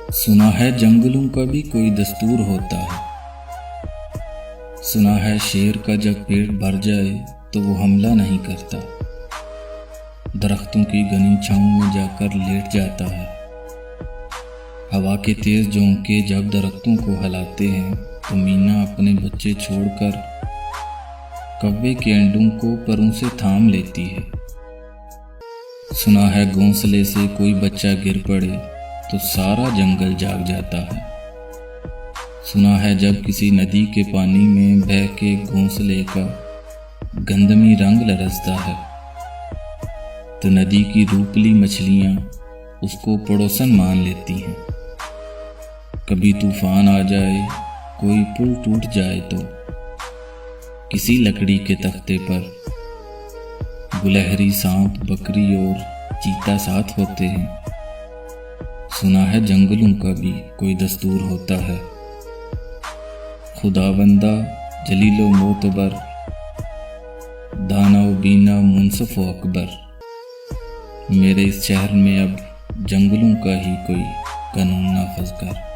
सुना है जंगलों का भी कोई दस्तूर होता है। सुना है शेर का जब पेट भर जाए तो वो हमला नहीं करता, दरख्तों की घनी छांव में जाकर लेट जाता है। हवा के तेज झोंके जब दरख्तों को हिलाते हैं तो मीना अपने बच्चे छोड़कर कौवे के अंडों को परों से थाम लेती है। सुना है घोंसले से कोई बच्चा गिर पड़े तो सारा जंगल जाग जाता है। सुना है जब किसी नदी के पानी में बह के घोंसले का गंधमी रंग लरसता है तो नदी की रूपली मछलियां उसको पड़ोसन मान लेती हैं। कभी तूफान आ जाए, कोई पुल टूट जाए तो किसी लकड़ी के तख्ते पर गुलहरी, सांप, बकरी और चीता साथ होते हैं। सुना है जंगलों का भी कोई दस्तूर होता है। खुदाबंदा जलीलो मोतबर, दाना बीना मुनसफ अकबर, मेरे इस शहर में अब जंगलों का ही कोई कानून नाफज कर।